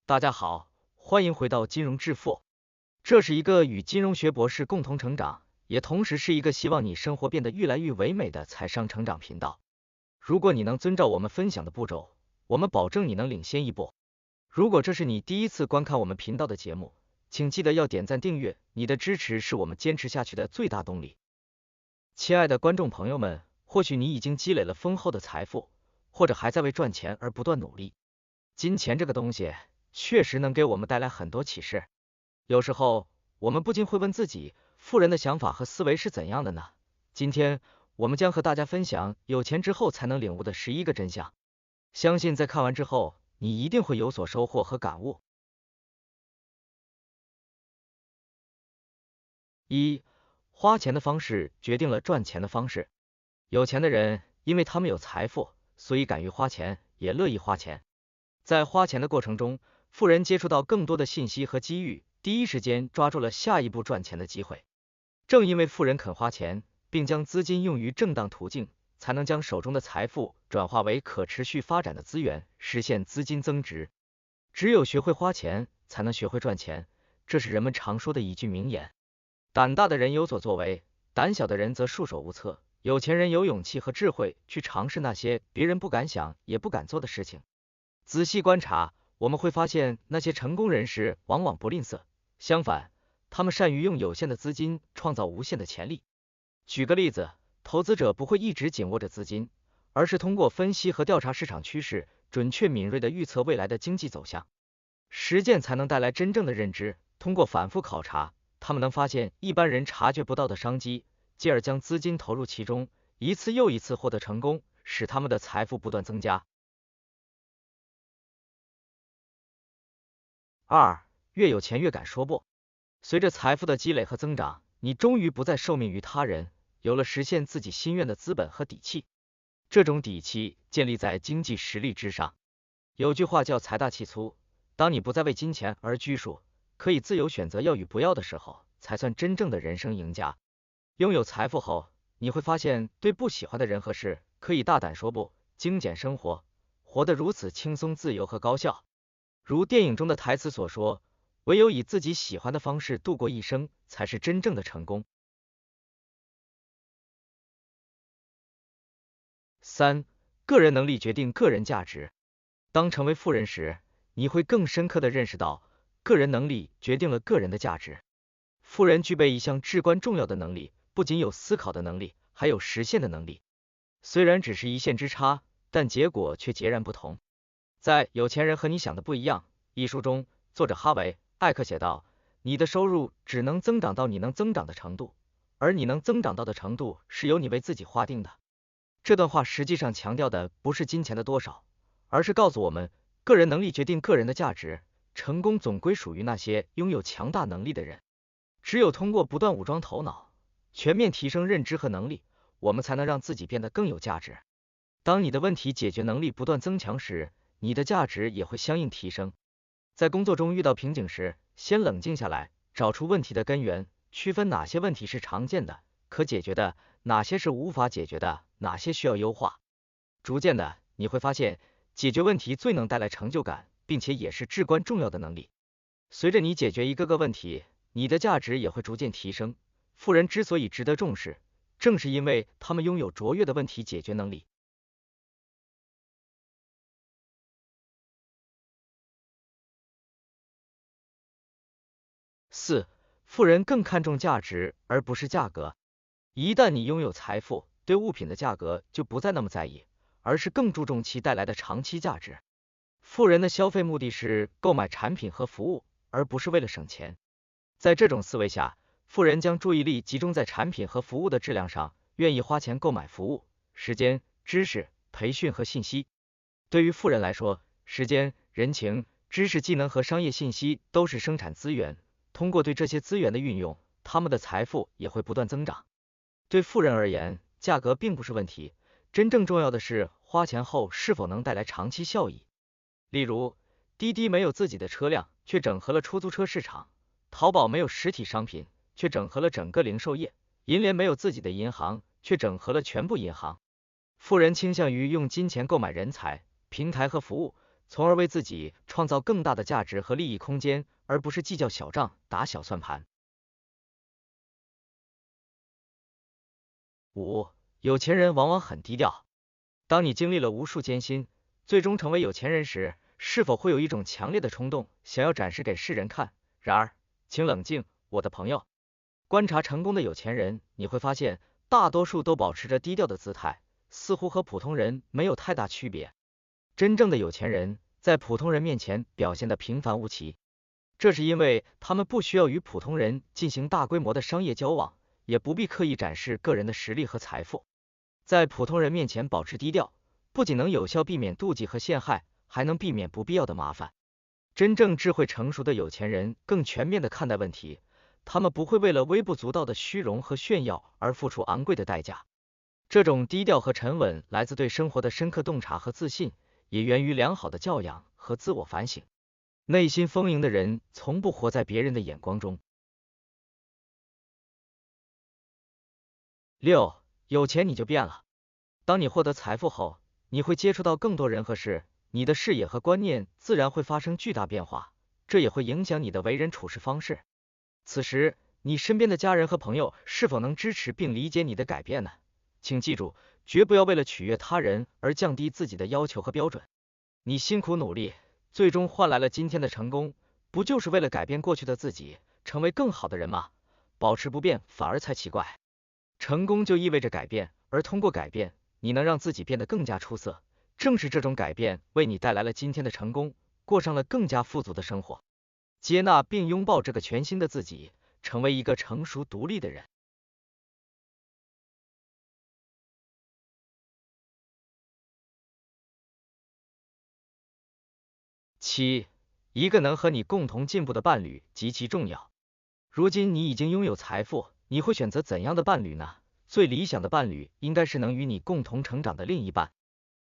大家好，欢迎回到金融致富。这是一个与金融学博士共同成长，也同时是一个希望你生活变得越来越唯美的财商成长频道。如果你能遵照我们分享的步骤，我们保证你能领先一步。如果这是你第一次观看我们频道的节目，请记得要点赞订阅，你的支持是我们坚持下去的最大动力。亲爱的观众朋友们，或许你已经积累了丰厚的财富，或者还在为赚钱而不断努力。金钱这个东西确实能给我们带来很多启示。有时候我们不禁会问自己，富人的想法和思维是怎样的呢？今天我们将和大家分享有钱之后才能领悟的11个真相。相信在看完之后，你一定会有所收获和感悟。一、花钱的方式决定了赚钱的方式。有钱的人因为他们有财富，所以敢于花钱，也乐意花钱。在花钱的过程中，富人接触到更多的信息和机遇，第一时间抓住了下一步赚钱的机会。正因为富人肯花钱，并将资金用于正当途径，才能将手中的财富转化为可持续发展的资源，实现资金增值。只有学会花钱，才能学会赚钱，这是人们常说的一句名言。胆大的人有所作为，胆小的人则束手无策。有钱人有勇气和智慧去尝试那些别人不敢想也不敢做的事情。仔细观察，我们会发现那些成功人士往往不吝啬，相反，他们善于用有限的资金创造无限的潜力。举个例子，投资者不会一直紧握着资金，而是通过分析和调查市场趋势，准确敏锐地预测未来的经济走向。实践才能带来真正的认知，通过反复考察，他们能发现一般人察觉不到的商机，继而将资金投入其中，一次又一次获得成功，使他们的财富不断增加。2. 越有钱越敢说不。随着财富的积累和增长，你终于不再受命于他人，有了实现自己心愿的资本和底气。这种底气建立在经济实力之上。有句话叫财大气粗，当你不再为金钱而拘束，可以自由选择要与不要的时候，才算真正的人生赢家。拥有财富后，你会发现对不喜欢的人和事可以大胆说不，精简生活，活得如此轻松自由和高效。如电影中的台词所说，唯有以自己喜欢的方式度过一生，才是真正的成功。3. 个人能力决定个人价值。当成为富人时，你会更深刻地认识到，个人能力决定了个人的价值。富人具备一项至关重要的能力，不仅有思考的能力，还有实现的能力。虽然只是一线之差，但结果却截然不同。在《有钱人和你想的不一样》一书中，作者哈维·艾克写道，你的收入只能增长到你能增长的程度，而你能增长到的程度是由你为自己划定的。这段话实际上强调的不是金钱的多少，而是告诉我们，个人能力决定个人的价值，成功总归属于那些拥有强大能力的人。只有通过不断武装头脑，全面提升认知和能力，我们才能让自己变得更有价值。当你的问题解决能力不断增强时，你的价值也会相应提升。在工作中遇到瓶颈时，先冷静下来，找出问题的根源，区分哪些问题是常见的、可解决的，哪些是无法解决的，哪些需要优化。逐渐的，你会发现，解决问题最能带来成就感，并且也是至关重要的能力。随着你解决一个个问题，你的价值也会逐渐提升。富人之所以值得重视，正是因为他们拥有卓越的问题解决能力。4. 富人更看重价值而不是价格。一旦你拥有财富，对物品的价格就不再那么在意，而是更注重其带来的长期价值。富人的消费目的是购买产品和服务，而不是为了省钱。在这种思维下，富人将注意力集中在产品和服务的质量上，愿意花钱购买服务、时间、知识、培训和信息。对于富人来说，时间、人情、知识、技能和商业信息都是生产资源，通过对这些资源的运用，他们的财富也会不断增长。对富人而言，价格并不是问题，真正重要的是花钱后是否能带来长期效益。例如，滴滴没有自己的车辆，却整合了出租车市场；淘宝没有实体商品，却整合了整个零售业；银联没有自己的银行，却整合了全部银行。富人倾向于用金钱购买人才、平台和服务，从而为自己创造更大的价值和利益空间，而不是计较小账、打小算盘。5. 有钱人往往很低调。当你经历了无数艰辛，最终成为有钱人时，是否会有一种强烈的冲动，想要展示给世人看？然而，请冷静，我的朋友。观察成功的有钱人，你会发现，大多数都保持着低调的姿态，似乎和普通人没有太大区别。真正的有钱人，在普通人面前表现得平凡无奇，这是因为他们不需要与普通人进行大规模的商业交往，也不必刻意展示个人的实力和财富。在普通人面前保持低调，不仅能有效避免妒忌和陷害，还能避免不必要的麻烦。真正智慧成熟的有钱人更全面地看待问题，他们不会为了微不足道的虚荣和炫耀而付出昂贵的代价。这种低调和沉稳来自对生活的深刻洞察和自信，也源于良好的教养和自我反省。内心丰盈的人从不活在别人的眼光中。6. 有钱你就变了。当你获得财富后，你会接触到更多人和事，你的视野和观念自然会发生巨大变化，这也会影响你的为人处事方式。此时，你身边的家人和朋友是否能支持并理解你的改变呢？请记住，绝不要为了取悦他人而降低自己的要求和标准。你辛苦努力，最终换来了今天的成功，不就是为了改变过去的自己，成为更好的人吗？保持不变反而才奇怪。成功就意味着改变，而通过改变，你能让自己变得更加出色。正是这种改变为你带来了今天的成功，过上了更加富足的生活。接纳并拥抱这个全新的自己，成为一个成熟独立的人。7. 一个能和你共同进步的伴侣极其重要。如今你已经拥有财富，你会选择怎样的伴侣呢？最理想的伴侣应该是能与你共同成长的另一半。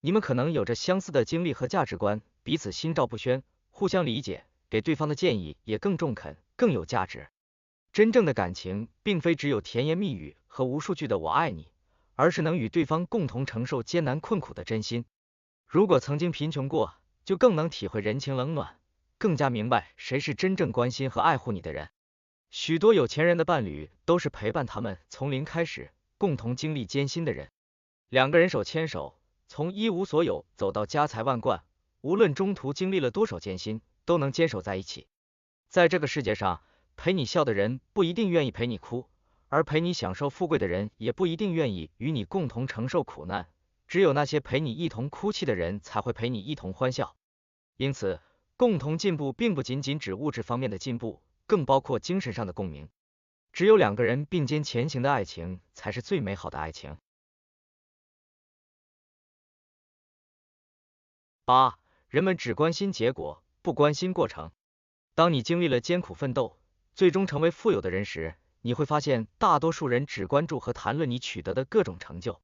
你们可能有着相似的经历和价值观，彼此心照不宣，互相理解，给对方的建议也更中肯，更有价值。真正的感情并非只有甜言蜜语和无数句的我爱你，而是能与对方共同承受艰难困苦的真心。如果曾经贫穷过，就更能体会人情冷暖，更加明白谁是真正关心和爱护你的人。许多有钱人的伴侣都是陪伴他们从零开始，共同经历艰辛的人。两个人手牵手，从一无所有走到家财万贯，无论中途经历了多少艰辛，都能坚守在一起。在这个世界上，陪你笑的人不一定愿意陪你哭，而陪你享受富贵的人也不一定愿意与你共同承受苦难。只有那些陪你一同哭泣的人，才会陪你一同欢笑。因此，共同进步并不仅仅指物质方面的进步，更包括精神上的共鸣。只有两个人并肩前行的爱情，才是最美好的爱情。8. 人们只关心结果，不关心过程。当你经历了艰苦奋斗，最终成为富有的人时，你会发现大多数人只关注和谈论你取得的各种成就。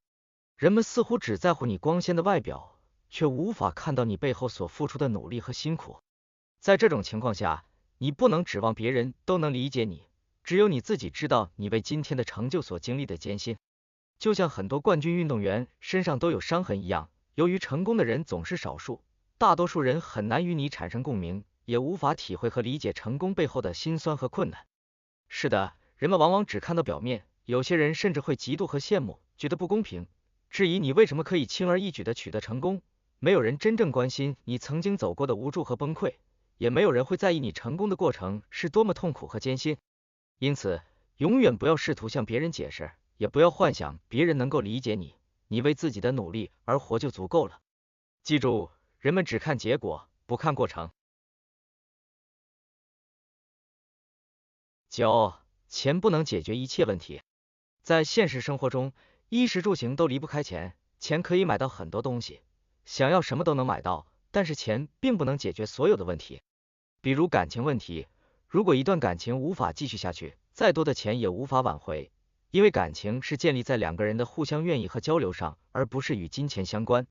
人们似乎只在乎你光鲜的外表，却无法看到你背后所付出的努力和辛苦。在这种情况下，你不能指望别人都能理解你，只有你自己知道你为今天的成就所经历的艰辛。就像很多冠军运动员身上都有伤痕一样，由于成功的人总是少数，大多数人很难与你产生共鸣，也无法体会和理解成功背后的辛酸和困难。是的，人们往往只看到表面，有些人甚至会嫉妒和羡慕，觉得不公平，质疑你为什么可以轻而易举地取得成功。没有人真正关心你曾经走过的无助和崩溃，也没有人会在意你成功的过程是多么痛苦和艰辛。因此，永远不要试图向别人解释，也不要幻想别人能够理解你，你为自己的努力而活就足够了。记住，人们只看结果，不看过程。9. 钱不能解决一切问题。在现实生活中，衣食住行都离不开钱，钱可以买到很多东西，想要什么都能买到，但是钱并不能解决所有的问题。比如感情问题，如果一段感情无法继续下去，再多的钱也无法挽回，因为感情是建立在两个人的互相愿意和交流上，而不是与金钱相关。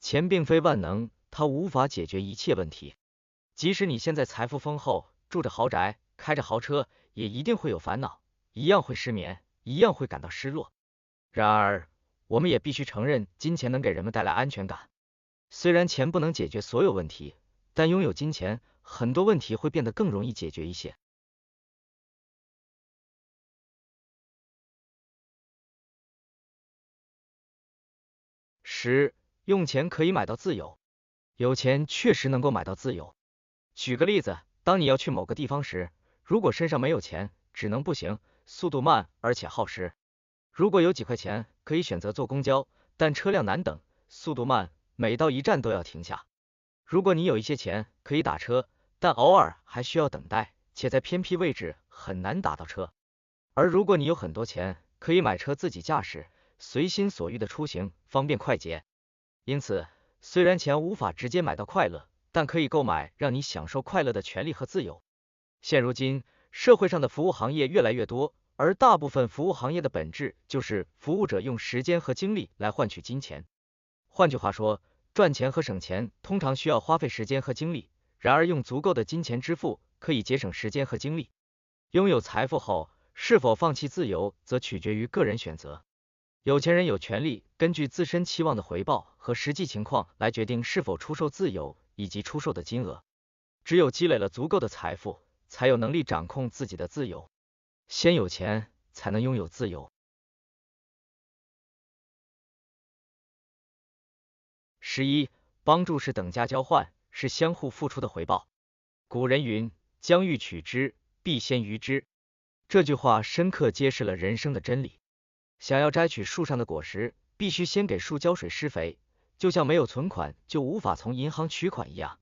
钱并非万能，它无法解决一切问题。即使你现在财富丰厚，住着豪宅，开着豪车，也一定会有烦恼，一样会失眠，一样会感到失落。然而，我们也必须承认，金钱能给人们带来安全感。虽然钱不能解决所有问题，但拥有金钱，很多问题会变得更容易解决一些。10. 用钱可以买到自由。有钱确实能够买到自由。举个例子，当你要去某个地方时，如果身上没有钱，只能步行，速度慢而且耗时。如果有几块钱，可以选择坐公交，但车辆难等，速度慢，每到一站都要停下。如果你有一些钱，可以打车，但偶尔还需要等待，且在偏僻位置很难打到车。而如果你有很多钱，可以买车自己驾驶，随心所欲的出行，方便快捷。因此，虽然钱无法直接买到快乐，但可以购买让你享受快乐的权利和自由。现如今，社会上的服务行业越来越多，而大部分服务行业的本质就是服务者用时间和精力来换取金钱。换句话说，赚钱和省钱通常需要花费时间和精力，然而用足够的金钱支付可以节省时间和精力。拥有财富后，是否放弃自由，则取决于个人选择。有钱人有权利根据自身期望的回报和实际情况来决定是否出售自由以及出售的金额。只有积累了足够的财富，才有能力掌控自己的自由。先有钱，才能拥有自由。11. 帮助是等价交换，是相互付出的回报。古人云：将欲取之，必先予之。这句话深刻揭示了人生的真理。想要摘取树上的果实，必须先给树浇水施肥，就像没有存款就无法从银行取款一样。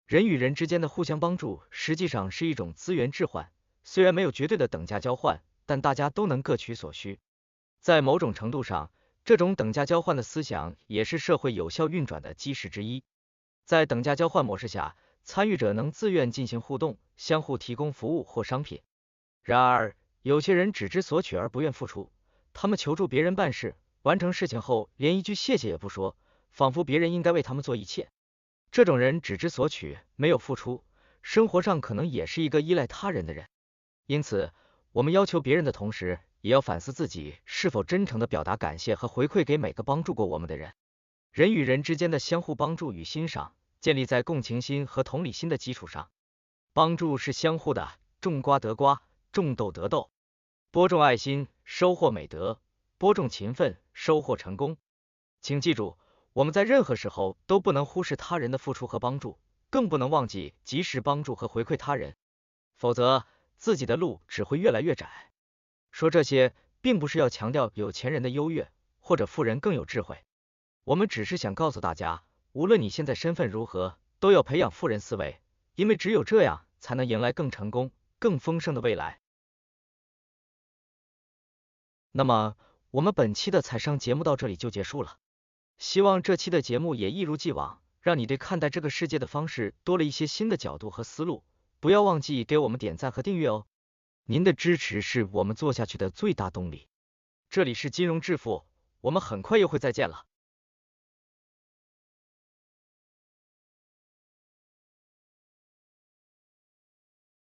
人与人之间的互相帮助，实际上是一种资源置换，虽然没有绝对的等价交换，但大家都能各取所需。在某种程度上，这种等价交换的思想也是社会有效运转的基石之一。在等价交换模式下，参与者能自愿进行互动，相互提供服务或商品。然而，有些人只知索取而不愿付出，他们求助别人办事，完成事情后连一句谢谢也不说，仿佛别人应该为他们做一切。这种人只知索取，没有付出，生活上可能也是一个依赖他人的人。因此，我们要求别人的同时，也要反思自己是否真诚地表达感谢和回馈给每个帮助过我们的人。人与人之间的相互帮助与欣赏，建立在共情心和同理心的基础上。帮助是相互的，种瓜得瓜，种豆得豆。播种爱心，收获美德；播种勤奋，收获成功。请记住，我们在任何时候都不能忽视他人的付出和帮助，更不能忘记及时帮助和回馈他人，否则自己的路只会越来越窄。说这些，并不是要强调有钱人的优越，或者富人更有智慧。我们只是想告诉大家，无论你现在身份如何，都要培养富人思维，因为只有这样，才能迎来更成功、更丰盛的未来。那么，我们本期的财商节目到这里就结束了。希望这期的节目也一如既往，让你对看待这个世界的方式多了一些新的角度和思路。不要忘记给我们点赞和订阅哦，您的支持是我们做下去的最大动力。这里是金融致富，我们很快又会再见了。